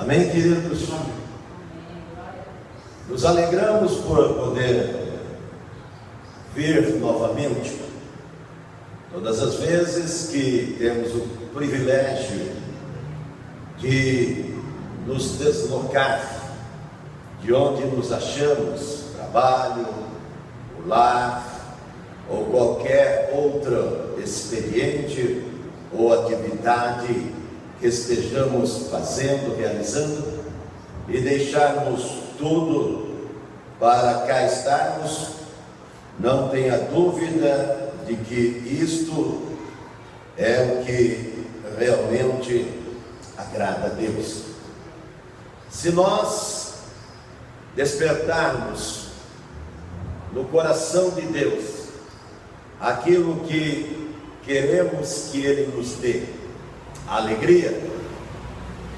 Amém, queridos? Nos alegramos por poder vir novamente. Todas as vezes que temos o privilégio de nos deslocar de onde nos achamos, trabalho, o lar ou qualquer outra experiente ou atividade que estejamos fazendo, realizando, e deixarmos tudo para cá estarmos, não tenha dúvida de que isto é o que realmente agrada a Deus. Se nós despertarmos no coração de Deus aquilo que queremos que Ele nos dê, alegria,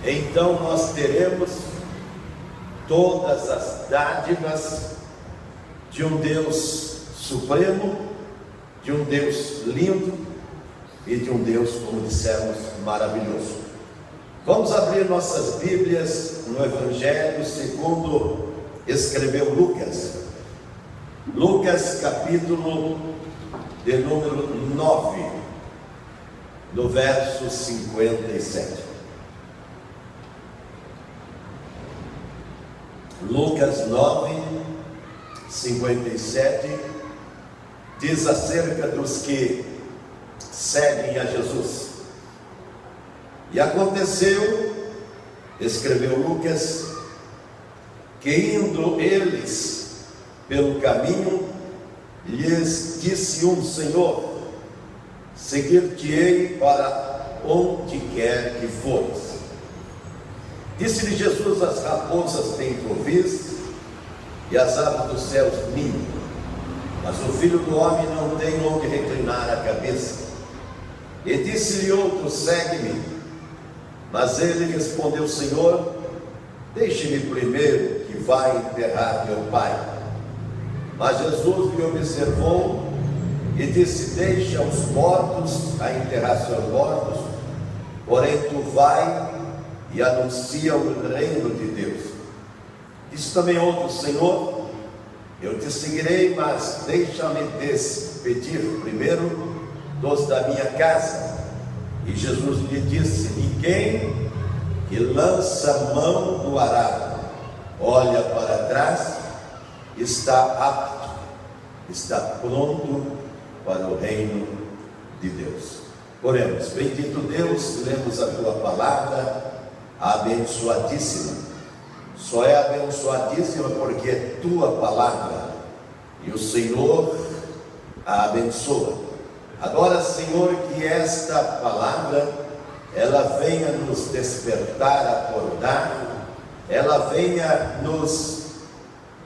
então nós teremos todas as dádivas de um Deus supremo, de um Deus lindo e de um Deus, como dissemos, maravilhoso. Vamos abrir nossas Bíblias no Evangelho segundo escreveu Lucas. Lucas capítulo de número 9, no verso 57. Lucas 9, 57 diz acerca dos que seguem a Jesus. E aconteceu, escreveu Lucas, que indo eles pelo caminho, lhes disse um Senhor: seguir-te-ei para onde quer que fores. Disse-lhe Jesus: as raposas têm trovis e as aves dos céus ninho, mas o Filho do Homem não tem onde reclinar a cabeça. E disse-lhe outro: segue-me. Mas ele respondeu: Senhor, deixe-me primeiro que vá enterrar meu pai. Mas Jesus lhe observou e disse: deixa os mortos a enterrar seus mortos, porém tu vai e anuncia o reino de Deus. Disse também outro: Senhor, eu te seguirei, mas deixa-me despedir primeiro dos da minha casa. E Jesus lhe disse: ninguém que lança mão do arado, olha para trás, está apto, está pronto para o reino de Deus. Oremos. Bendito Deus, lemos a tua palavra abençoadíssima. Só é abençoadíssima porque é tua palavra e o Senhor a abençoa. Agora, Senhor, que esta palavra ela venha nos despertar, acordar, ela venha nos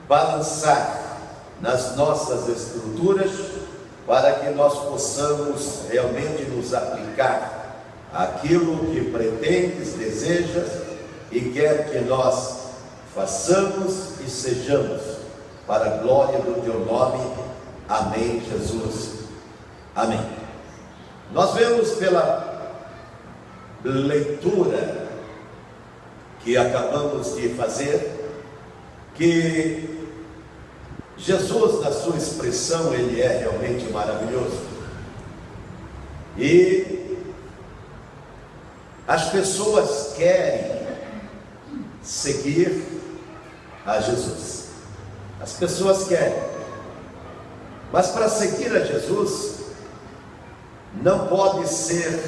balançar nas nossas estruturas, para que nós possamos realmente nos aplicar àquilo que pretendes, desejas e quer que nós façamos e sejamos, para a glória do teu nome. Amém, Jesus. Amém. Nós vemos pela leitura que acabamos de fazer que Jesus, na sua expressão, ele é realmente maravilhoso. E as pessoas querem seguir a Jesus. As pessoas querem. Mas para seguir a Jesus, não pode ser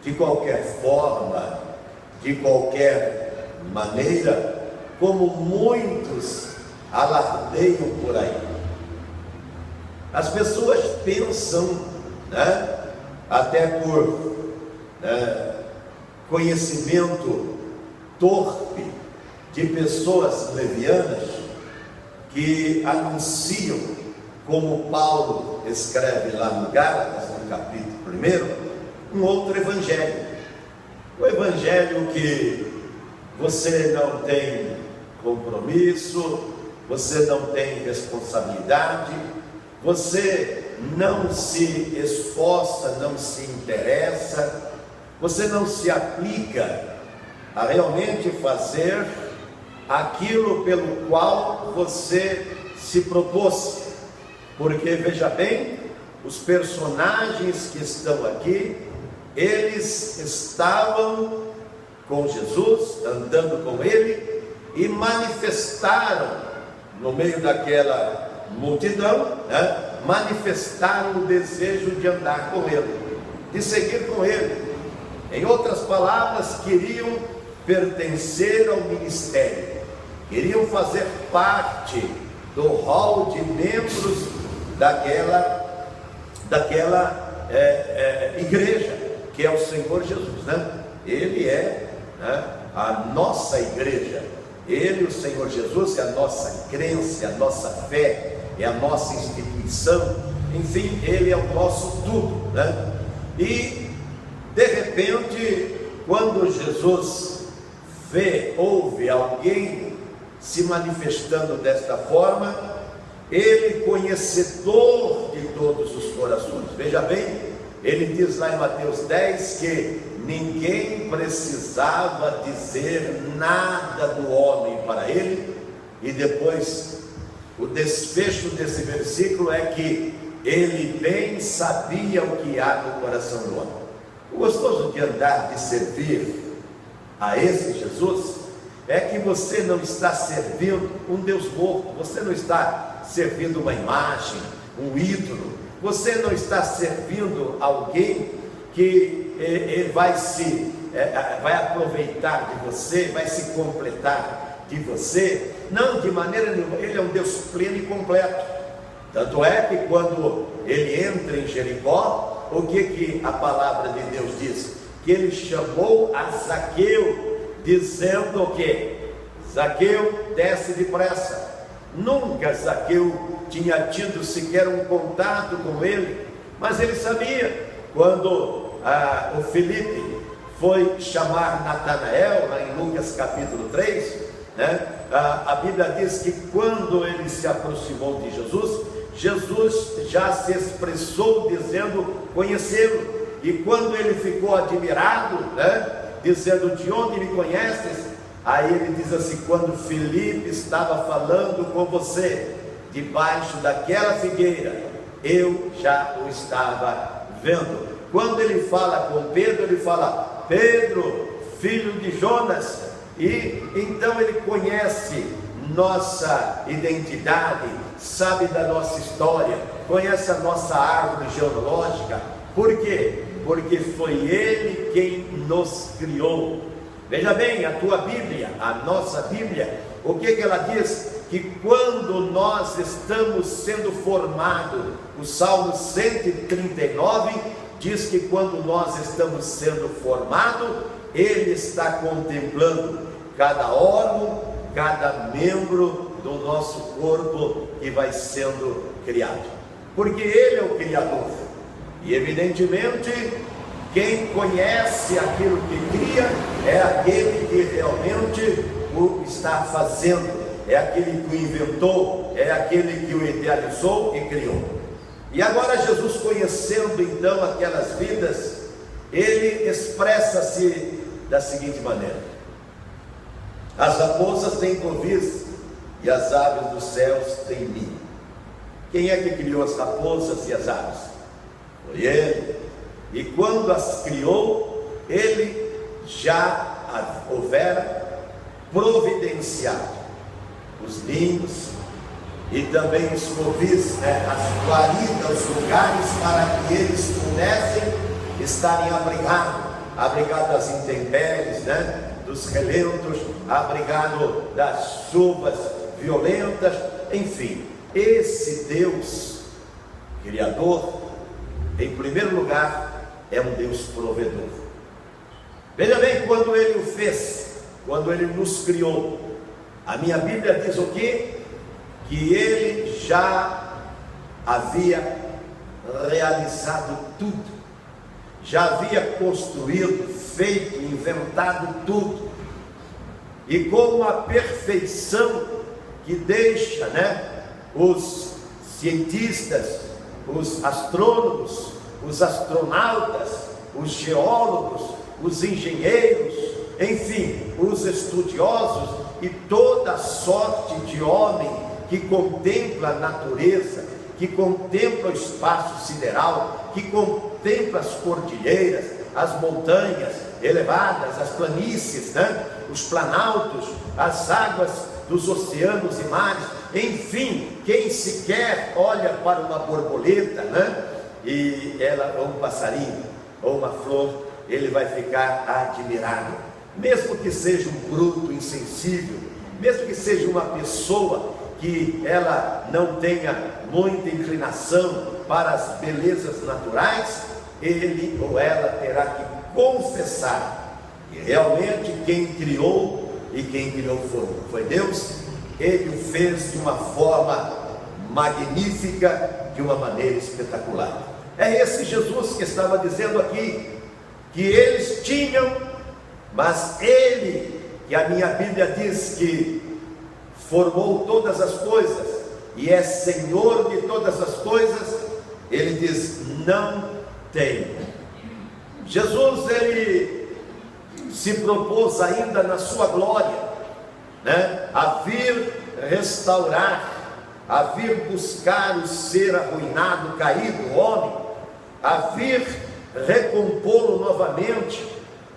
de qualquer forma, de qualquer maneira, como muitos alardeiam por aí. As pessoas pensam, até por conhecimento torpe de pessoas levianas, que anunciam, como Paulo escreve lá no Gálatas, no capítulo 1, um outro evangelho. O evangelho que você não tem compromisso, você não tem responsabilidade, você não se esforça, não se interessa, você não se aplica a realmente fazer aquilo pelo qual você se propôs. Porque veja bem, os personagens que estão aqui, eles estavam com Jesus, andando com ele, e manifestaram no meio daquela multidão, manifestaram o desejo de andar com ele, de seguir com ele. Em outras palavras, queriam pertencer ao ministério, queriam fazer parte do hall de membros daquela igreja, que é o Senhor Jesus, Ele é a nossa igreja. Ele, o Senhor Jesus, é a nossa crença, é a nossa fé, é a nossa instituição, enfim, Ele é o nosso tudo, E, de repente, quando Jesus ouve alguém se manifestando desta forma, Ele, conhecedor de todos os corações, veja bem, Ele diz lá em Mateus 10 que ninguém precisava dizer nada do homem para Ele, e depois o desfecho desse versículo é que Ele bem sabia o que há no coração do homem. O gostoso de andar, de servir a esse Jesus, é que você não está servindo um Deus morto, você não está servindo uma imagem, um ídolo, você não está servindo alguém que ele vai aproveitar de você, vai se completar de você. Não, de maneira nenhuma. Ele é um Deus pleno e completo. Tanto é que quando ele entra em Jericó, o que a palavra de Deus diz? Que ele chamou a Zaqueu, dizendo o quê? Zaqueu, desce depressa. Nunca Zaqueu tinha tido sequer um contato com ele, mas ele sabia. Quando o Filipe foi chamar Natanael, lá em Lucas capítulo 3, a Bíblia diz que quando ele se aproximou de Jesus, Jesus já se expressou dizendo conhecê-lo. E quando ele ficou admirado, dizendo: de onde me conheces? Aí ele diz assim: quando Filipe estava falando com você, debaixo daquela figueira, eu já o estava vendo. Quando ele fala com Pedro, ele fala: Pedro, filho de Jonas. E então ele conhece nossa identidade, sabe da nossa história, conhece a nossa árvore genealógica. Por quê? Porque foi Ele quem nos criou. Veja bem, a tua Bíblia, a nossa Bíblia, o que ela diz? Que quando nós estamos sendo formados, o Salmo 139 diz que quando nós estamos sendo formados, Ele está contemplando cada órgão, cada membro do nosso corpo que vai sendo criado, porque Ele é o Criador. E evidentemente, quem conhece aquilo que cria é aquele que realmente o está fazendo, é aquele que o inventou, é aquele que o idealizou e criou. E agora Jesus, conhecendo então aquelas vidas, ele expressa-se da seguinte maneira: as raposas têm covis e as aves dos céus têm ninho. Quem é que criou as raposas e as aves? Foi Ele. E quando as criou, Ele já houvera providenciado os ninhos e também os covis, as guaridas, os lugares para que eles pudessem estarem abrigados das intempéries, dos relentos, abrigado das chuvas violentas, enfim. Esse Deus Criador, em primeiro lugar, é um Deus provedor. Veja bem, quando Ele o fez, quando Ele nos criou, a minha Bíblia diz o quê? Que Ele já havia realizado tudo, já havia construído, feito, inventado tudo, e com uma perfeição que deixa, os cientistas, os astrônomos, os astronautas, os geólogos, os engenheiros, enfim, os estudiosos e toda sorte de homem que contempla a natureza, que contempla o espaço sideral, que contempla as cordilheiras, as montanhas elevadas, as planícies, né? Os planaltos, as águas dos oceanos e mares, enfim, quem sequer olha para uma borboleta, né? E ela, ou um passarinho, ou uma flor, ele vai ficar admirado, mesmo que seja um bruto insensível, mesmo que seja uma pessoa que ela não tenha muita inclinação para as belezas naturais, ele ou ela terá que confessar que realmente quem criou e quem criou foi Deus. Ele o fez de uma forma magnífica, de uma maneira espetacular. É esse Jesus que estava dizendo aqui, que eles tinham, mas ele, que a minha Bíblia diz que formou todas as coisas e é Senhor de todas as coisas, ele diz: não tem. Jesus, ele se propôs ainda na sua glória, né, a vir restaurar, a vir buscar o ser arruinado, caído, o homem, a vir recompô-lo novamente,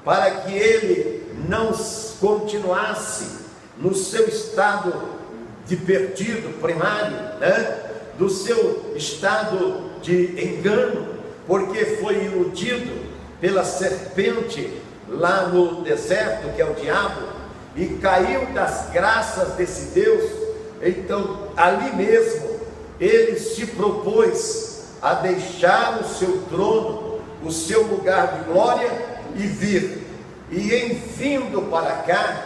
para que ele não continuasse no seu estado de perdido primário, né? Do seu estado de engano, porque foi iludido pela serpente lá no deserto, que é o diabo, e caiu das graças desse Deus. Então ali mesmo ele se propôs a deixar o seu trono, o seu lugar de glória, e vir, e em vindo para cá,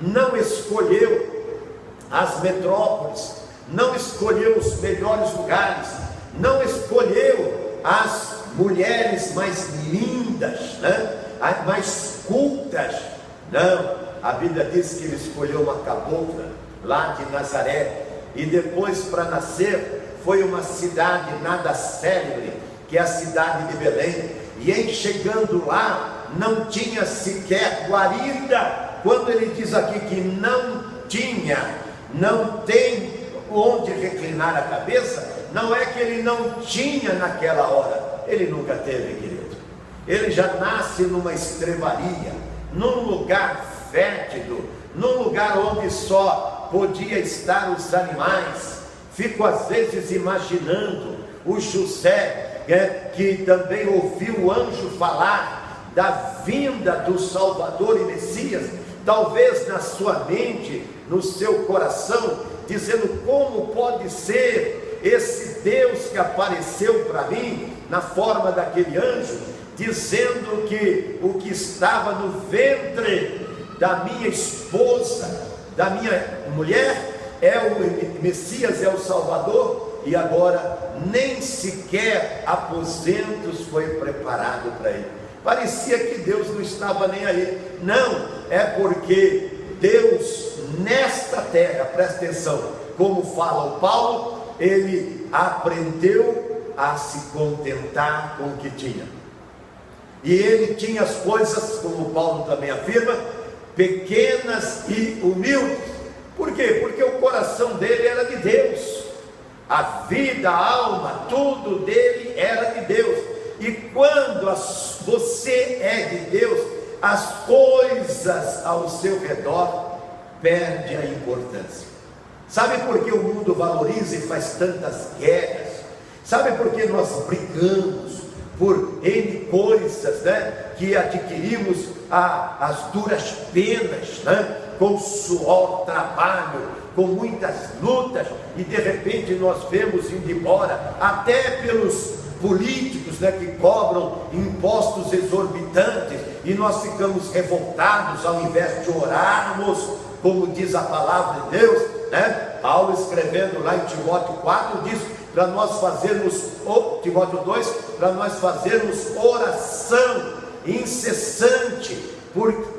não escolheu as metrópoles, não escolheu os melhores lugares, não escolheu as mulheres mais lindas, né? As mais cultas, não. A Bíblia diz que ele escolheu uma cabocla lá de Nazaré, e depois, para nascer, foi uma cidade nada célebre, que é a cidade de Belém, e em chegando lá, não tinha sequer guarida. Quando ele diz aqui que não tem onde reclinar a cabeça, não é que ele não tinha naquela hora, ele nunca teve, querido. Ele já nasce numa estrebaria, num lugar fétido, num lugar onde só podia estar os animais. Fico às vezes imaginando o José, que também ouviu o anjo falar da vinda do Salvador e Messias, talvez na sua mente, no seu coração, dizendo: como pode ser esse Deus que apareceu para mim na forma daquele anjo, dizendo que o que estava no ventre da minha esposa, da minha mulher, é o Messias, é o Salvador, e agora nem sequer aposentos foi preparado para ele. Parecia que Deus não estava nem aí. Não, é porque Deus nesta terra, presta atenção, como fala o Paulo, ele aprendeu a se contentar com o que tinha. E ele tinha as coisas, como o Paulo também afirma, pequenas e humildes. Por quê? Porque o coração dele era de Deus, a vida, a alma, tudo dele era de Deus. E quando você é de Deus, as coisas ao seu redor perdem a importância. Sabe por que o mundo valoriza e faz tantas guerras? Sabe por que nós brigamos por N coisas, né? Que adquirimos as duras penas, né? Com suor, trabalho, com muitas lutas, e de repente nós vemos indo embora, até pelos políticos, né, que cobram impostos exorbitantes, e nós ficamos revoltados ao invés de orarmos, como diz a palavra de Deus, né? Paulo, escrevendo lá em Timóteo 4, diz para nós fazermos, Timóteo 2, para nós fazermos oração incessante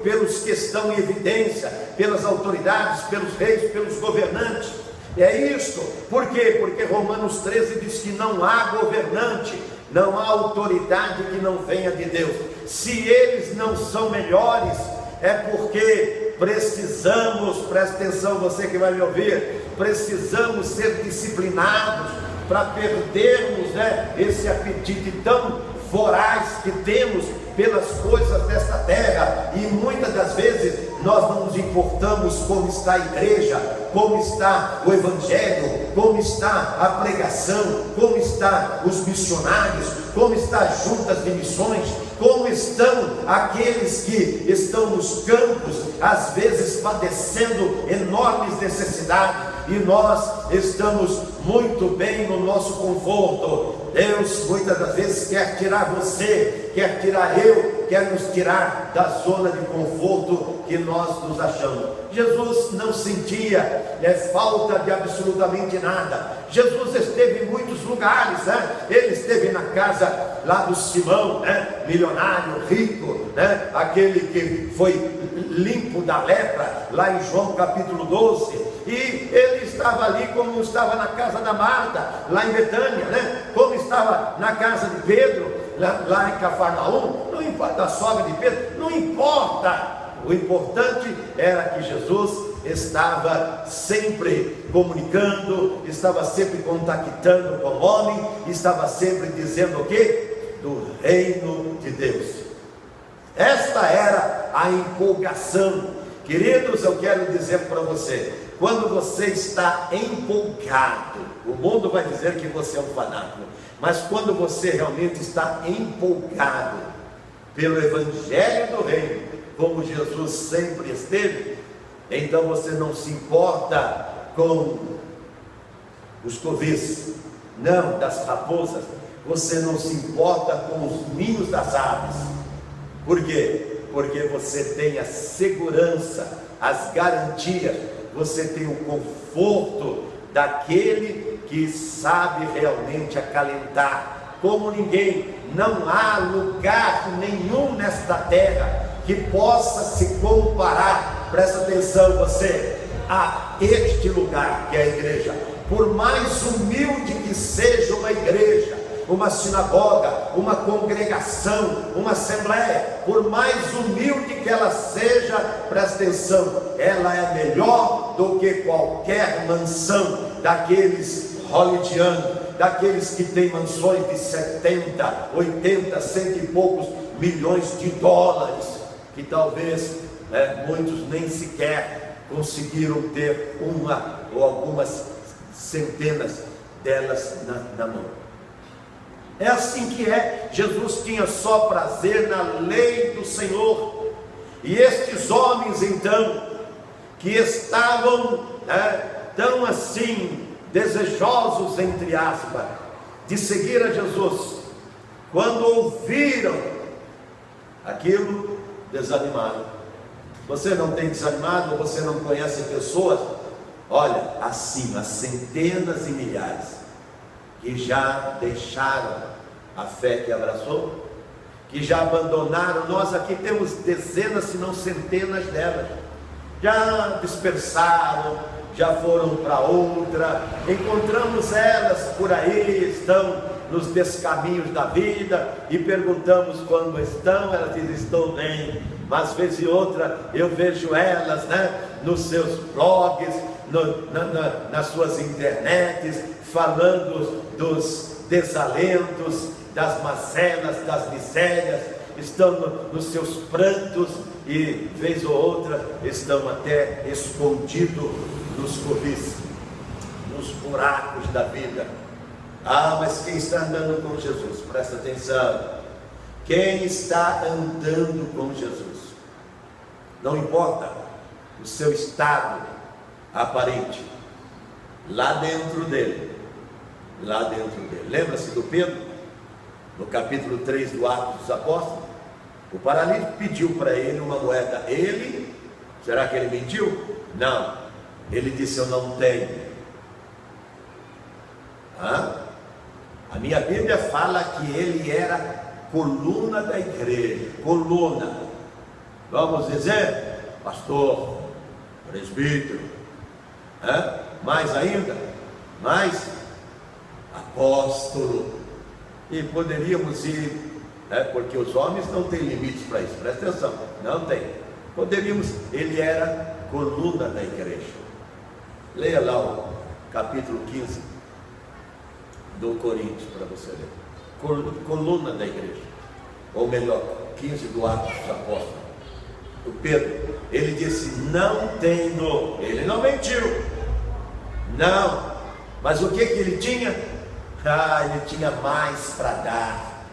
pelos que estão em evidência, pelas autoridades, pelos reis, pelos governantes. É isso. Por quê? Porque Romanos 13 diz que não há governante, não há autoridade que não venha de Deus. Se eles não são melhores, é porque precisamos, presta atenção você que vai me ouvir, precisamos ser disciplinados para perdermos, esse apetite tão voraz que temos pelas coisas desta terra, e muitas das vezes nós não nos importamos como está a igreja, como está o evangelho, como está a pregação, como estão os missionários, como está juntas de missões, como estão aqueles que estão nos campos, às vezes padecendo enormes necessidades, e nós estamos muito bem no nosso conforto. Deus muitas das vezes quer tirar você, quer tirar eu, quer nos tirar da zona de conforto que nós nos achamos. Jesus não sentia falta de absolutamente nada. Jesus esteve em muitos lugares, Ele esteve na casa lá do Simão, milionário, rico, aquele que foi limpo da lepra, lá em João capítulo 12, e ele estava ali como estava na casa da Marta, lá em Betânia, como estava na casa de Pedro, lá em Cafarnaum, não importa, a sogra de Pedro, não importa. O importante era que Jesus estava sempre comunicando, estava sempre contactando com o homem, estava sempre dizendo o quê? Do reino de Deus. Esta era a empolgação. Queridos, eu quero dizer para você, quando você está empolgado, o mundo vai dizer que você é um fanático, mas quando você realmente está empolgado pelo evangelho do reino, como Jesus sempre esteve, então você não se importa com os covis, não, das raposas, você não se importa com os ninhos das aves. Por quê? Porque você tem a segurança, as garantias, você tem o conforto daquele que sabe realmente acalentar como ninguém. Não há lugar nenhum nesta terra que possa se comparar, presta atenção você, a este lugar que é a igreja. Por mais humilde que seja uma igreja, uma sinagoga, uma congregação, uma assembleia, por mais humilde que ela seja, presta atenção, ela é melhor do que qualquer mansão daqueles hollywoodianos, daqueles que têm mansões de 70, 80, cento e poucos milhões de dólares, que talvez muitos nem sequer conseguiram ter uma ou algumas centenas delas na mão. É assim que é. Jesus tinha só prazer na lei do Senhor. E estes homens então, que estavam tão assim desejosos, entre aspas, de seguir a Jesus, quando ouviram aquilo, desanimaram. Você não tem desanimado? Você não conhece pessoas? Olha, assim, as centenas e milhares que já deixaram a fé que abraçou, que já abandonaram. Nós aqui temos dezenas, se não centenas delas, já dispersaram, já foram para outra, encontramos elas por aí, estão nos descaminhos da vida, e perguntamos quando estão, elas dizem, estou bem, mas vez e outra eu vejo elas, nos seus blogs, nas suas internets, falando dos desalentos, das mazelas, das misérias, estão nos seus prantos, e vez ou outra estão até escondidos nos covis, nos buracos da vida. Ah, mas quem está andando com Jesus? Presta atenção. Quem está andando com Jesus, não importa o seu estado aparente, lá dentro dele, lembra-se do Pedro, no capítulo 3 do Atos dos Apóstolos? O paralítico pediu para ele uma moeda. Ele, será que ele mentiu? Não, ele disse, eu não tenho. A minha Bíblia fala que ele era coluna da igreja, coluna, vamos dizer, pastor, presbítero, mais ainda, mais apóstolo, e poderíamos ir, porque os homens não têm limites para isso, presta atenção, não tem. Ele era coluna da igreja. Leia lá o capítulo 15 do Coríntios para você ler. Coluna da igreja, ou melhor, 15 do Atos dos Apóstolos. O Pedro, ele disse: não tenho. Ele não mentiu, não. Mas o que ele tinha? Ele tinha mais para dar.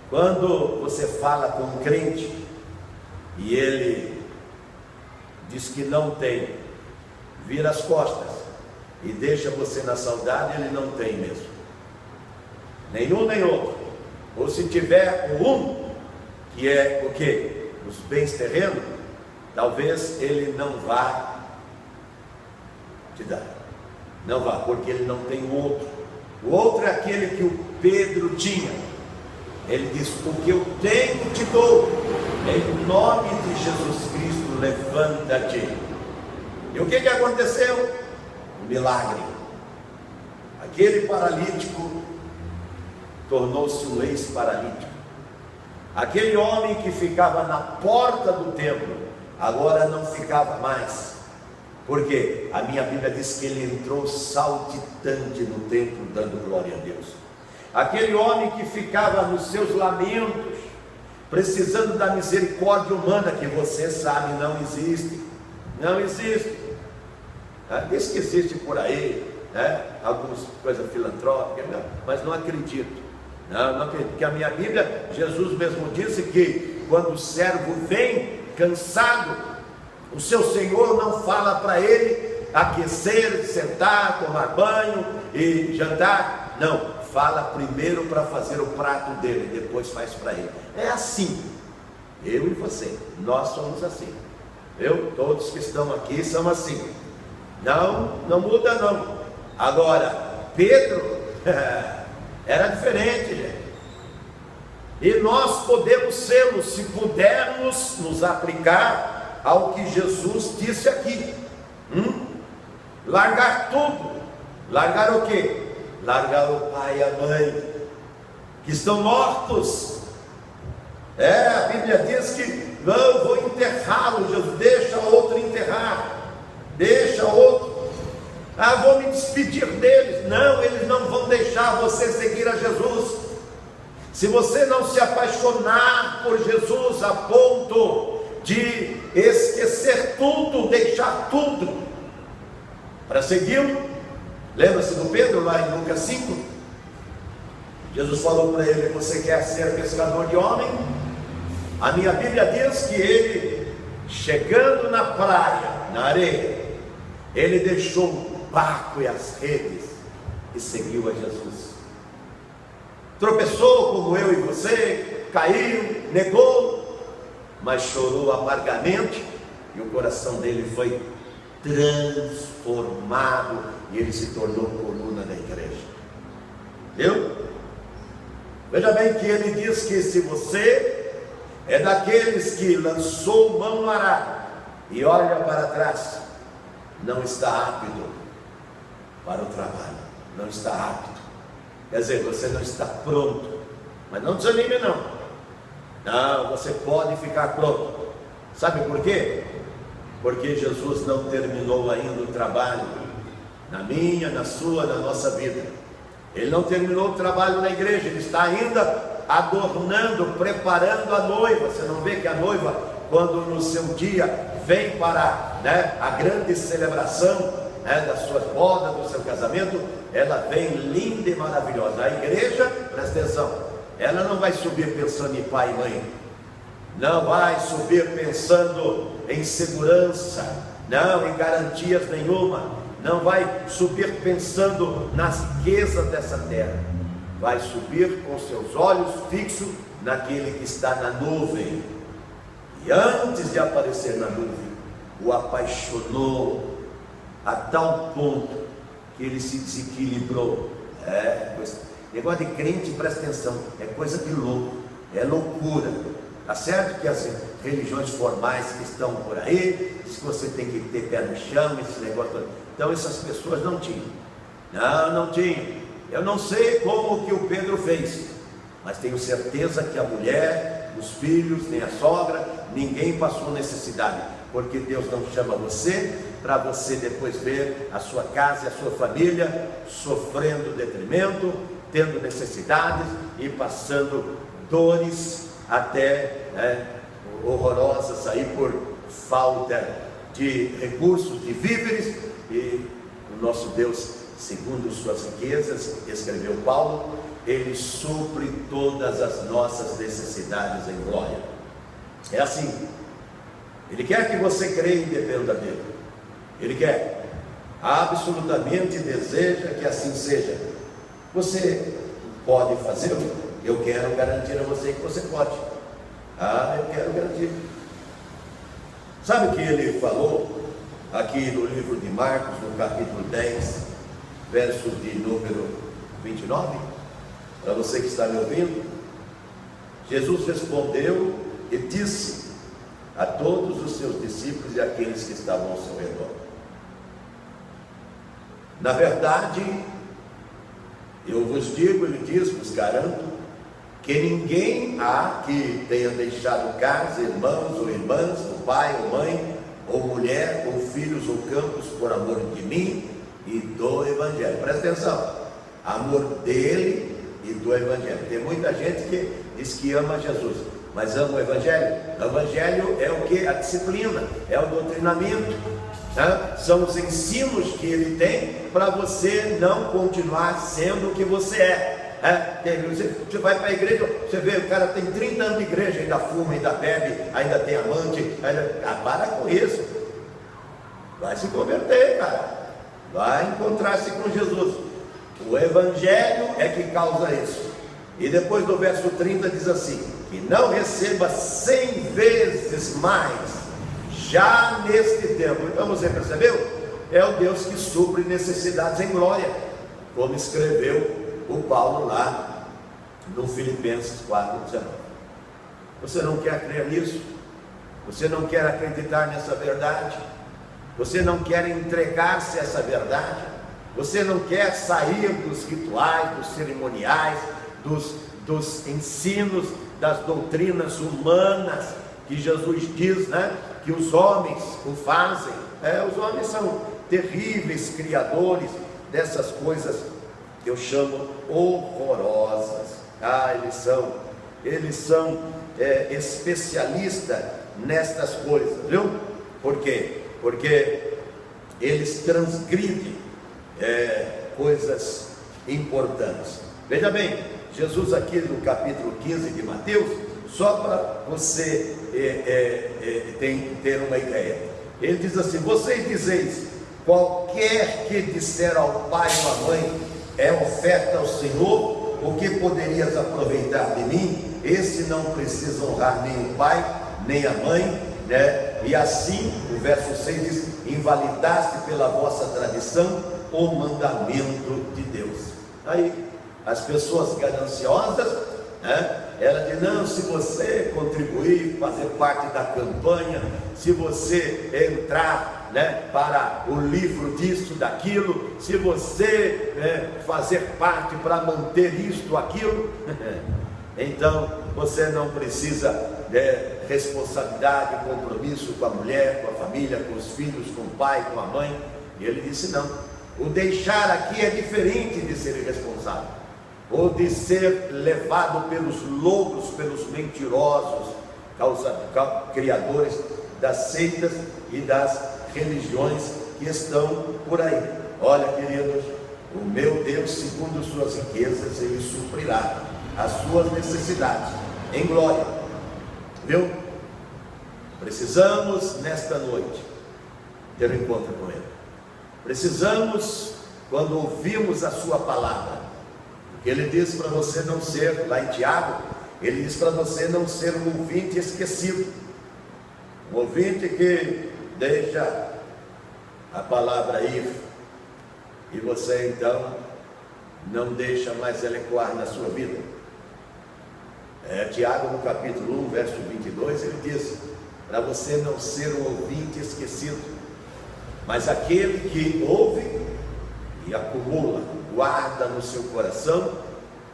Quando você fala com um crente e ele diz que não tem, vira as costas e deixa você na saudade, ele não tem mesmo. Nenhum nem outro. Ou se tiver um, que é o quê? Os bens terrenos, talvez ele não vá te dar. Não vá, porque ele não tem o outro. O outro é aquele que o Pedro tinha. Ele diz: o que eu tenho te dou. Em nome de Jesus Cristo, levanta-te. E o que aconteceu? Um milagre. Aquele paralítico tornou-se um ex-paralítico. Aquele homem que ficava na porta do templo, agora não ficava mais. Porque a minha Bíblia diz que ele entrou saltitante no templo, dando glória a Deus. Aquele homem que ficava nos seus lamentos, precisando da misericórdia humana, que você sabe não existe. Não existe. Diz que existe por aí, algumas coisas filantrópicas, mas não acredito. Não acredito, porque a minha Bíblia, Jesus mesmo disse que quando o servo vem cansado, o seu Senhor não fala para ele aquecer, sentar, tomar banho e jantar. Não, fala primeiro para fazer o prato dele, depois faz para ele. É assim, eu e você, nós somos assim. Todos que estão aqui são assim. Não muda não. Agora, Pedro era diferente, gente. E nós podemos ser, se pudermos nos aplicar ao que Jesus disse aqui. Largar tudo. Largar o quê? Largar o pai e a mãe, que estão mortos. A Bíblia diz que não, vou enterrá-lo. Jesus, deixa outro enterrar. Deixa outro. Vou me despedir deles. Não, eles não vão deixar você seguir a Jesus. Se você não se apaixonar por Jesus a ponto de esquecer tudo, deixar tudo para segui-lo. Lembra-se do Pedro lá em Lucas 5? Jesus falou para ele: você quer ser pescador de homem? A minha Bíblia diz que ele, chegando na praia, na areia, ele deixou o barco e as redes e seguiu a Jesus. Tropeçou como eu e você, caiu, negou, mas chorou amargamente, e o coração dele foi transformado e ele se tornou coluna da igreja. Viu? Veja bem que ele diz que se você é daqueles que lançou mão no arado e olha para trás, não está apto para o trabalho, não está apto. Quer dizer, você não está pronto. Mas não desanime não. Não, você pode ficar pronto. Sabe por quê? Porque Jesus não terminou ainda o trabalho na minha, na sua, na nossa vida. Ele não terminou o trabalho na igreja. Ele está ainda adornando, preparando a noiva. Você não vê que a noiva, quando no seu dia vem para a grande celebração das suas bodas, do seu casamento, ela vem linda e maravilhosa. A igreja, presta atenção, ela não vai subir pensando em pai e mãe, não vai subir pensando em segurança, não, em garantias nenhuma, não vai subir pensando nas riquezas dessa terra, vai subir com seus olhos fixos naquele que está na nuvem. E antes de aparecer na nuvem, o apaixonou a tal ponto que ele se desequilibrou. Negócio de crente, presta atenção, é coisa de louco, é loucura. Tá certo que as religiões formais que estão por aí diz que você tem que ter pé no chão, esse negócio todo. Então essas pessoas não tinham. Não tinham. Eu não sei como que o Pedro fez, mas tenho certeza que a mulher, os filhos, nem a sogra, ninguém passou necessidade, porque Deus não chama você para você depois ver a sua casa e a sua família sofrendo detrimento, tendo necessidades e passando dores até horrorosas aí por falta de recursos, de víveres. E o nosso Deus, segundo suas riquezas, escreveu Paulo, Ele supre todas as nossas necessidades em glória. É assim. Ele quer que você creia e dependa dele. Ele quer, absolutamente deseja que assim seja. Você pode fazê-lo? Eu quero garantir a você que você pode. Eu quero garantir. Sabe o que ele falou aqui no livro de Marcos, no capítulo 10, versos de número 29? Para você que está me ouvindo, Jesus respondeu e disse a todos os seus discípulos e aqueles que estavam ao seu redor: na verdade, eu vos digo, ele diz, vos garanto, que ninguém há que tenha deixado casa, irmãos ou irmãs, ou pai ou mãe, ou mulher, ou filhos ou campos, por amor de mim e do Evangelho. Presta atenção, amor dele e do Evangelho. Tem muita gente que diz que ama Jesus, mas ama o Evangelho. O Evangelho é o que? A disciplina, é o doutrinamento, né? São os ensinos que ele tem para você não continuar sendo o que você é. Você vai para a igreja, você vê, o cara tem 30 anos de igreja, ainda fuma, ainda bebe, ainda tem amante, para com isso. Vai se converter, cara. Vai encontrar-se com Jesus. O Evangelho é que causa isso. E depois do verso 30 diz assim: que não receba 100 vezes mais já neste tempo. Então você percebeu? É o Deus que supre necessidades em glória, como escreveu o Paulo lá no Filipenses 4:19. Você não quer crer nisso? Você não quer acreditar nessa verdade? Você não quer entregar-se a essa verdade? Você não quer sair dos rituais, dos cerimoniais, dos ensinos, das doutrinas humanas que Jesus diz, né, que os homens o fazem? Os homens são terríveis criadores dessas coisas que eu chamo horrorosas. Eles são especialistas nestas coisas, viu? Por quê? Porque eles transgridem coisas importantes. Veja bem, Jesus aqui no capítulo 15 de Mateus, só para você ter uma ideia, ele diz assim: vocês dizeis, qualquer que disser ao pai ou à mãe, é oferta ao Senhor, o que poderias aproveitar de mim? Esse não precisa honrar nem o pai, nem a mãe, né? E assim, o verso 6 diz: invalidaste pela vossa tradição o mandamento de Deus. Aí, as pessoas gananciosas, né? Ela diz: não, se você contribuir, fazer parte da campanha, se você entrar, né, para o livro disso, daquilo, se você fazer parte para manter isto, aquilo, então você não precisa responsabilidade, compromisso com a mulher, com a família, com os filhos, com o pai, com a mãe. E ele disse: não, o deixar aqui é diferente de ser irresponsável, ou de ser levado pelos lobos, pelos mentirosos, criadores das seitas e das religiões que estão por aí. Olha, queridos, o meu Deus, segundo suas riquezas, Ele suprirá as suas necessidades em glória, viu? Precisamos nesta noite ter um encontro com Ele. Precisamos, quando ouvimos a sua palavra, porque Ele diz para você não ser, lá em Tiago, Ele diz para você não ser um ouvinte esquecido, um ouvinte que deixa a palavra ir, e você então não deixa mais ela ecoar na sua vida. Tiago, no capítulo 1, verso 22, ele diz para você não ser um ouvinte esquecido, mas aquele que ouve e acumula, guarda no seu coração,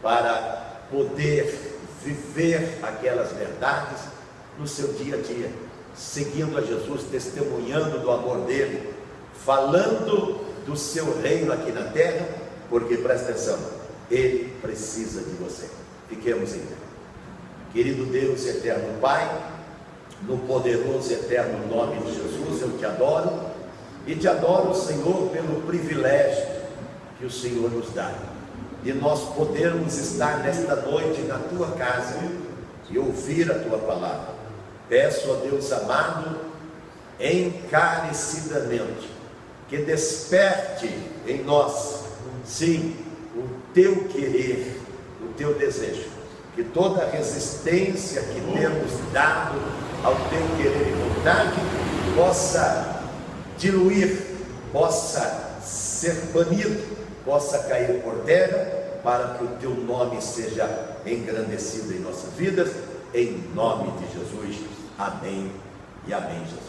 para poder viver aquelas verdades no seu dia a dia, seguindo a Jesus, testemunhando do amor dele, falando do seu reino aqui na terra, porque presta atenção, ele precisa de você. Fiquemos em pé. Querido Deus e eterno Pai, no poderoso e eterno nome de Jesus, eu te adoro, e te adoro, Senhor, pelo privilégio que o Senhor nos dá, de nós podermos estar nesta noite na tua casa e ouvir a tua palavra. Peço a Deus amado, encarecidamente, que desperte em nós, sim, o teu querer, o teu desejo, que toda a resistência que temos dado ao teu querer e vontade possa diluir, possa ser banido, possa cair por terra, para que o teu nome seja engrandecido em nossas vidas, em nome de Jesus. Amém e amém, Jesus.